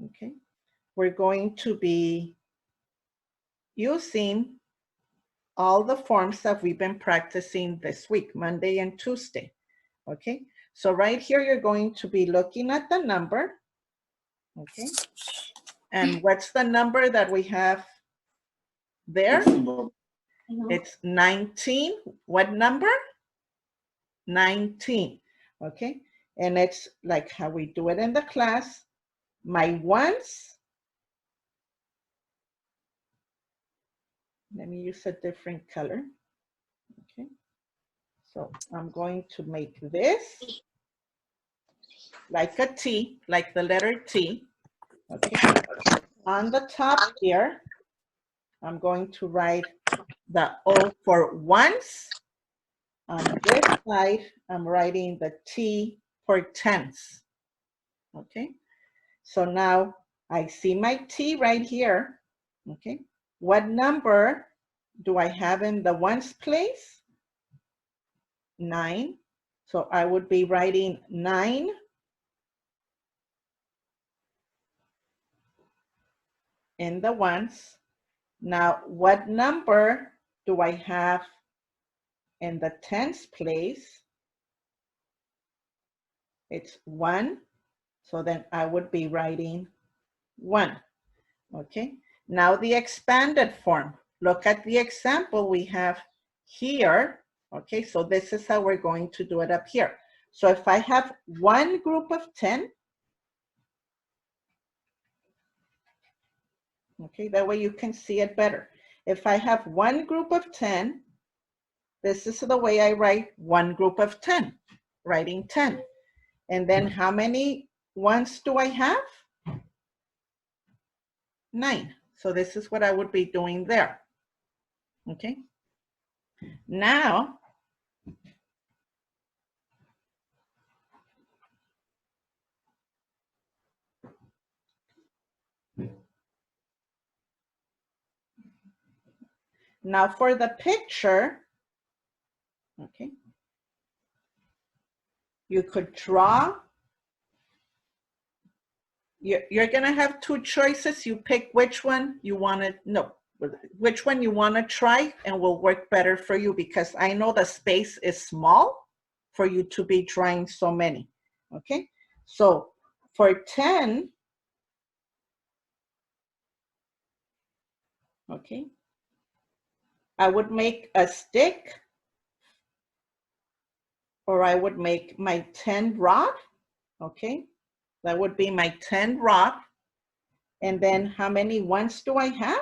Okay. We're going to be using all the forms that we've been practicing this week, Monday and Tuesday. Okay. So right here, you're going to be looking at the number. Okay. And what's the number that we have there? It's 19. What number? 19. Okay. And it's like how we do it in the class. My ones. Let me use a different color. Okay. So I'm going to make this like a T, like the letter T. Okay. On the top here, I'm going to write the O for ones. On this side, I'm writing the T for tens. Okay. So now I see my T right here. Okay. What number do I have in the ones place? 9. So I would be writing 9 in the ones. Now, what number do I have in the tens place? It's 1. So then I would be writing 1. Okay. Now the expanded form. Look at the example we have here. Okay, so this is how we're going to do it up here. So if I have one group of 10, okay, that way you can see it better. If I have one group of 10, this is the way I write one group of 10, writing 10. And then how many ones do I have? 9. So this is what I would be doing there. Okay. Now, for the picture, okay, you could draw. You're going to have two choices. You pick which one you want to, no, which one you want to try and will work better for you, because I know the space is small for you to be trying so many. Okay. So for 10, okay, I would make a stick, or I would make my 10 rod. Okay. That would be my 10 rod. And then how many ones do I have?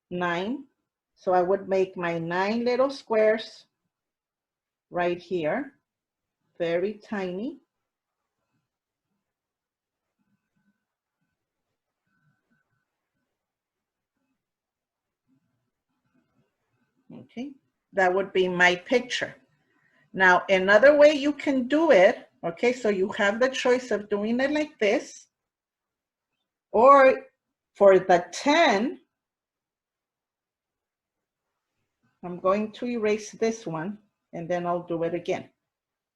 9. So I would make my 9 little squares right here, very tiny. Okay, that would be my picture. Now, another way you can do it, okay, so you have the choice of doing it like this, or for the 10, I'm going to erase this one and then I'll do it again.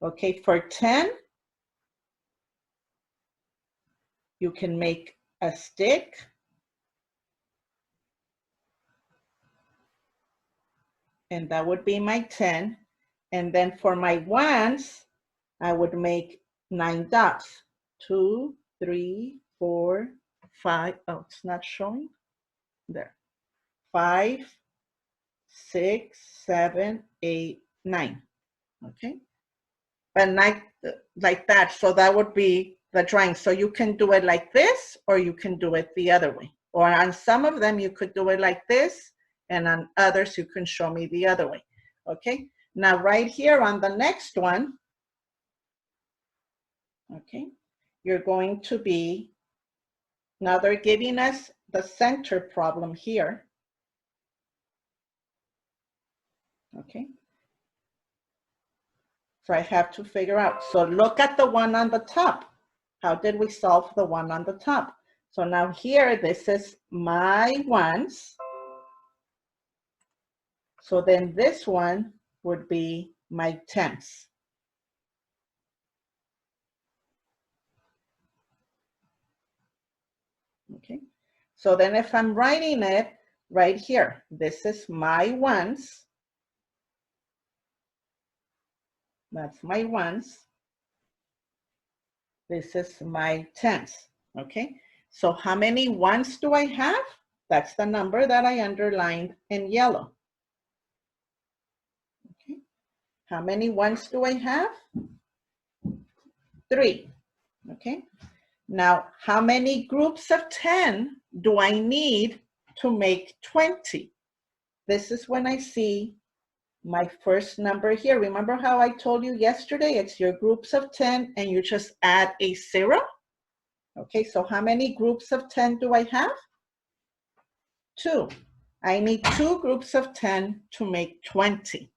Okay, for 10, you can make a stick. And that would be my 10. And then for my ones, I would make 9 dots. 2, 3, 4, 5. Oh, it's not showing. There. 5, 6, 7, 8, 9. Okay. But not like that. So that would be the drawing. So you can do it like this, or you can do it the other way. Or on some of them, you could do it like this. And on others, you can show me the other way. Okay. Now right here on the next one, okay, you're going to be, now they're giving us the center problem here. Okay. So I have to figure out. So look at the one on the top. How did we solve the one on the top? So now here, this is my ones. So then this one would be my tens. So then if I'm writing it right here, this is my ones. That's my ones. This is my tens, okay? So how many ones do I have? That's the number that I underlined in yellow. Okay. How many ones do I have? 3, okay? Now, how many groups of 10 do I need to make 20? This is when I see my first number here. Remember how I told you yesterday, it's your groups of 10 and you just add a 0? Okay, so how many groups of 10 do I have? 2. I need 2 groups of 10 to make 20.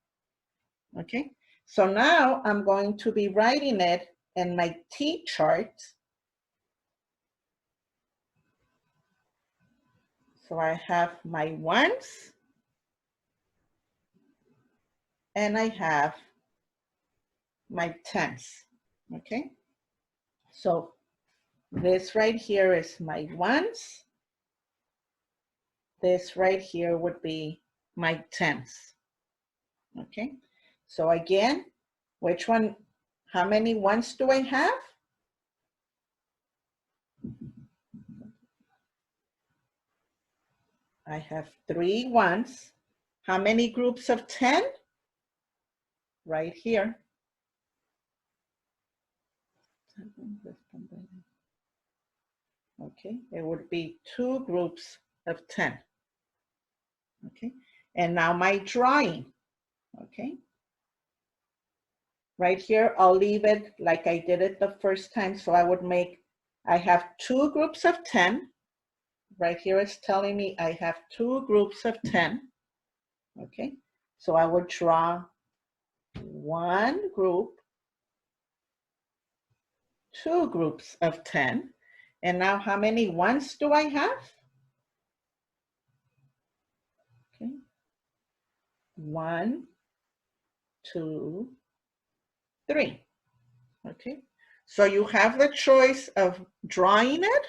Okay, so now I'm going to be writing it in my T chart. So I have my ones and I have my tens. Okay, so this right here is my ones. This right here would be my tens. Okay, so again, which one, how many ones do I have? I have 3 ones. How many groups of 10? Right here. Okay, it would be 2 groups of 10. Okay, and now my drawing. Okay, right here, I'll leave it like I did it the first time. So I would make, I have 2 groups of 10. Right here it's telling me I have 2 groups of 10. Okay, so I would draw 1 group, 2 groups of 10. And now how many ones do I have? Okay, 1, 2, 3. Okay, so you have the choice of drawing it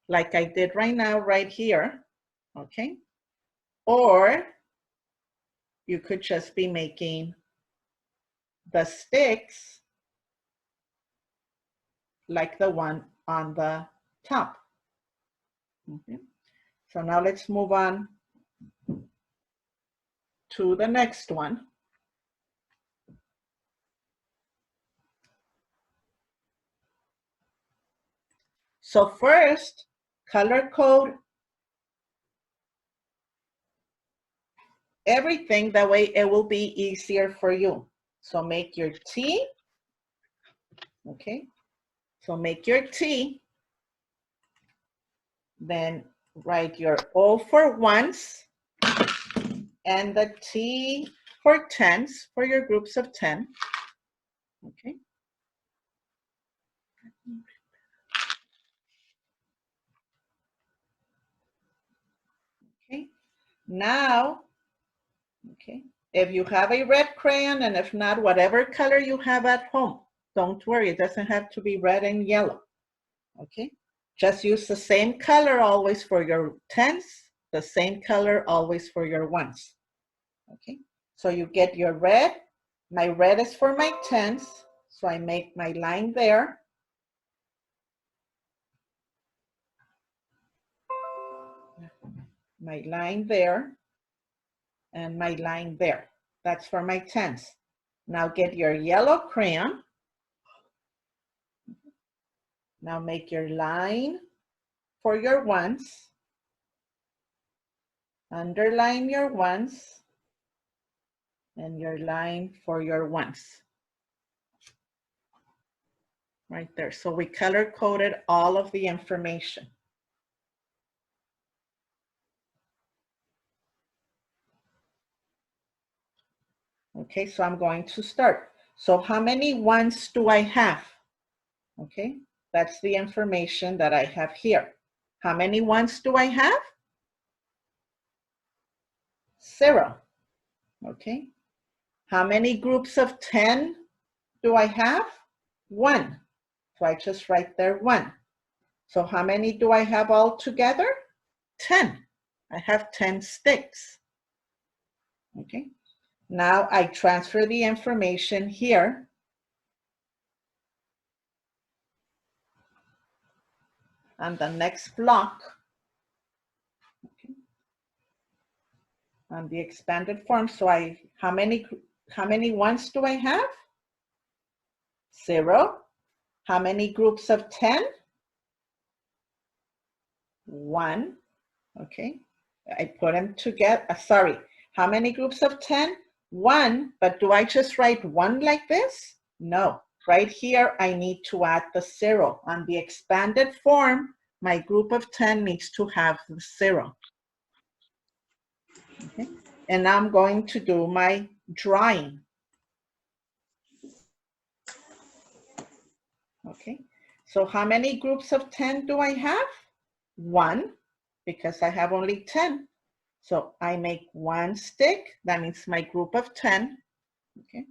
like I did right now, right here. Okay, or you could just be making the sticks like the one on the top. Okay. So now let's move on to the next one. So first, color code everything, that way it will be easier for you. So make your T, okay? So make your T, then write your O for ones, and the T for tens, for your groups of 10, okay? Okay, now, okay, if you have a red crayon, and if not, whatever color you have at home, don't worry, it doesn't have to be red and yellow, okay? Just use the same color always for your tens, the same color always for your ones, okay? So you get your red, my red is for my tens, so I make my line there. My line there, and my line there. That's for my tens. Now get your yellow crayon. Now make your line for your ones. Underline your ones, and your line for your ones. Right there. So we color coded all of the information. Okay, so I'm going to start. So how many ones do I have? Okay, that's the information that I have here. How many ones do I have? 0. Okay. How many groups of 10 do I have? 1. So I just write there 1. So how many do I have all together? 10. I have 10 sticks. Okay. Now I transfer the information here. On the next block. Okay. On the expanded form. So how many ones do I have? 0. How many groups of 10? 1. Okay. I put them together. Sorry. How many groups of 10? 1. But do I just write 1 like this? No. Right here, I need to add the 0. On the expanded form, my group of 10 needs to have the 0. Okay. And now I'm going to do my drawing. Okay. So how many groups of 10 do I have? 1, because I have only 10. So I make 1 stick. That means my group of 10. Okay.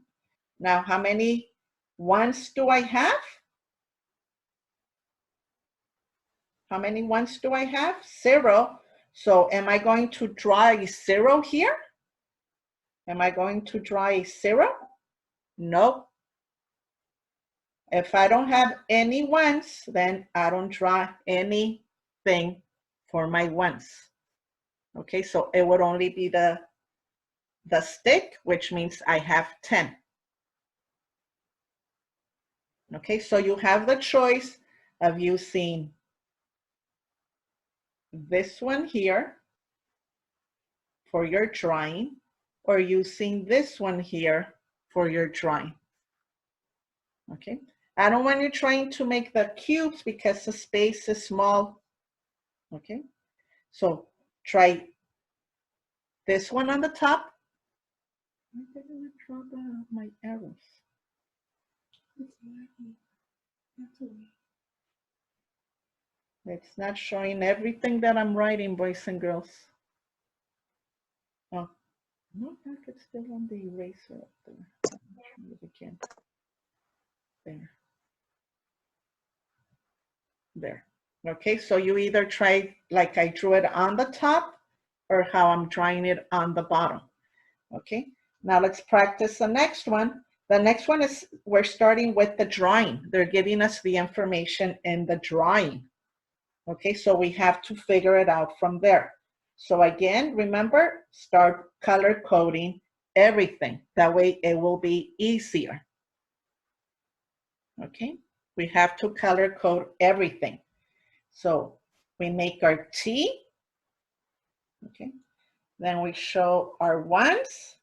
Now, how many ones do I have? How many ones do I have? 0. So am I going to draw a 0 here? Am I going to draw a 0? No. If I don't have any ones, then I don't draw anything for my ones. Okay, so it would only be the stick, which means I have 10. Okay, so you have the choice of using this one here for your drawing or using this one here for your drawing. Okay, I don't want you trying to make the cubes because the space is small. Okay, so try this one on the top. I'm going to draw my arrows. It's not showing everything that I'm writing, boys and girls. Oh, no, it's still on the eraser up there. Try it again. There. There. Okay, so you either try like I drew it on the top or how I'm drawing it on the bottom. Okay, now let's practice the next one. The next one is we're starting with the drawing. They're giving us the information in the drawing. Okay, so we have to figure it out from there. So again, remember, start color coding everything. That way it will be easier. Okay, we have to color code everything. So we make our T. Okay, then we show our ones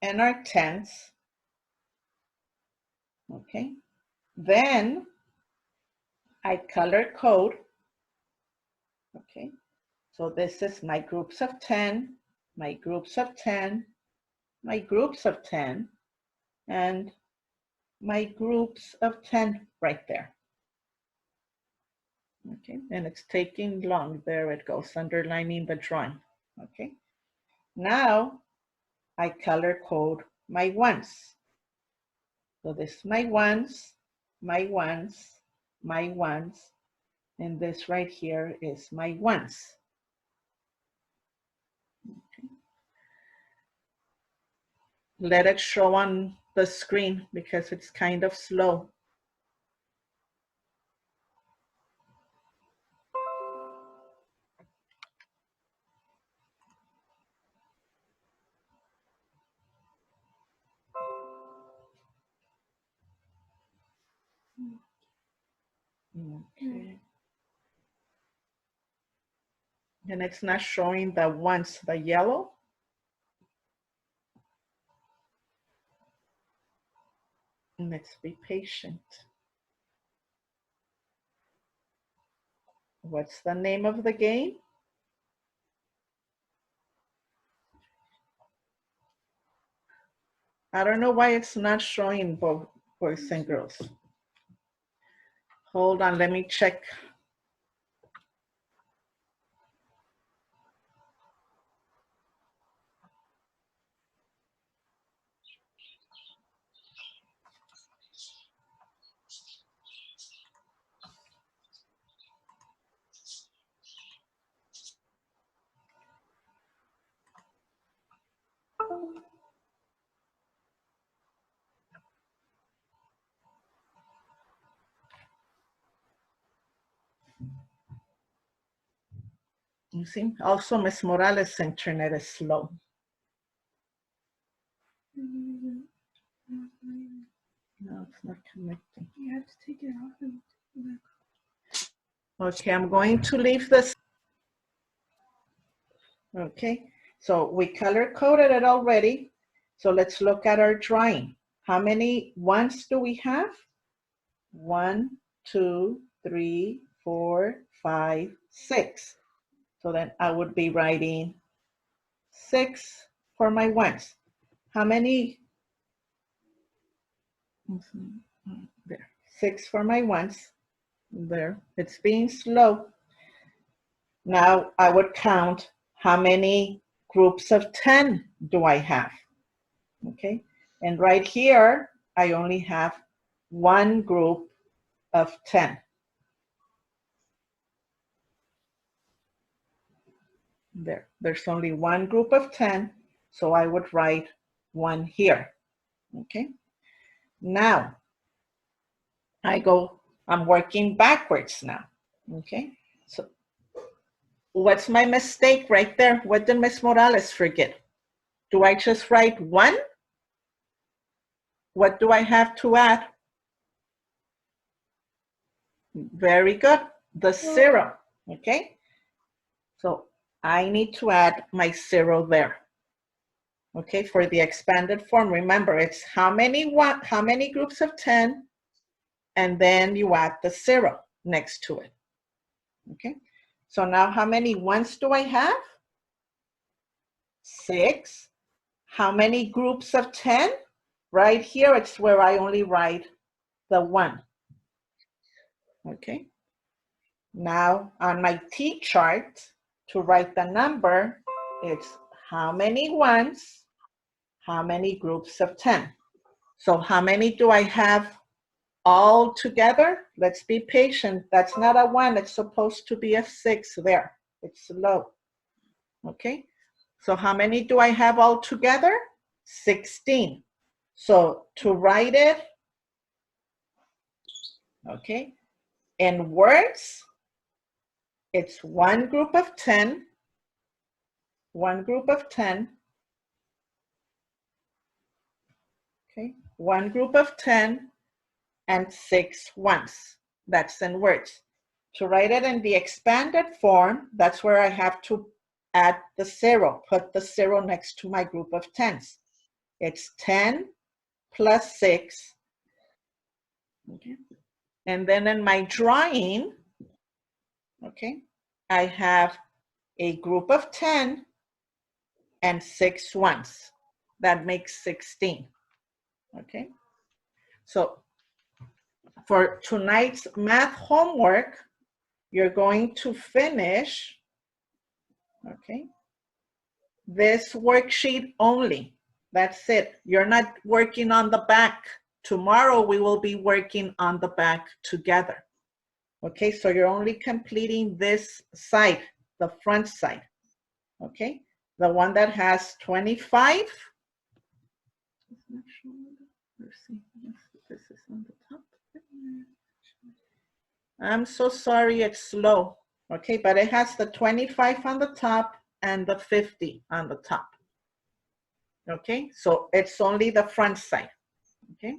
and our tens. Okay, then I color code. Okay, so this is my groups of 10, my groups of 10, my groups of 10, and my groups of 10 right there. Okay, and it's taking long. There it goes, underlining the drawing. Okay, now I color code my ones. So this is my ones, my ones, my ones, and this right here is my ones. Okay. Let it show on the screen because it's kind of slow. Okay. And it's not showing the ones, the yellow. Let's be patient. What's the name of the game? I don't know why it's not showing both boys and girls. Hold on, let me check. You see, also Ms. Morales' internet is slow. No, it's not connecting. You have to take it off. Okay, I'm going to leave this. Okay, so we color coded it already. So let's look at our drawing. How many ones do we have? 1, 2, 3, 4, 5, 6. So then I would be writing 6 for my ones. How many? There, 6 for my ones. There, it's being slow. Now I would count how many groups of 10 do I have? Okay, and right here, I only have one group of 10. There's only one group of 10, so I would write 1 here. Okay, now I'm working backwards now. Okay, so what's my mistake right there? What did Ms. Morales forget? Do I just write 1? What do I have to add? Very good, the 0. Okay, so I need to add my 0 there. Okay, for the expanded form, remember it's how many groups of 10, and then you add the 0 next to it. Okay, so now how many ones do I have? 6. How many groups of 10? Right here, it's where I only write the 1. Okay, now on my T chart, to write the number, it's how many ones, how many groups of 10. So how many do I have all together? Let's be patient. That's not a 1. It's supposed to be a 6 there. It's low. Okay. So how many do I have all together? 16. So to write it, okay, in words, it's one group of 10, okay, one group of 10 and 6 ones. That's in words. To write it in the expanded form, that's where I have to add the 0, put the 0 next to my group of 10s. It's 10 plus 6. Okay. And then in my drawing, okay, I have a group of 10 and 6 ones. That makes 16. Okay. So for tonight's math homework, you're going to finish, okay, this worksheet only. That's it. You're not working on the back. Tomorrow we will be working on the back together. Okay, so you're only completing this side, the front side. Okay, the one that has 25. Let's see. This is on the top. I'm so sorry, it's slow. Okay, but it has the 25 on the top and the 50 on the top. Okay, so it's only the front side. Okay,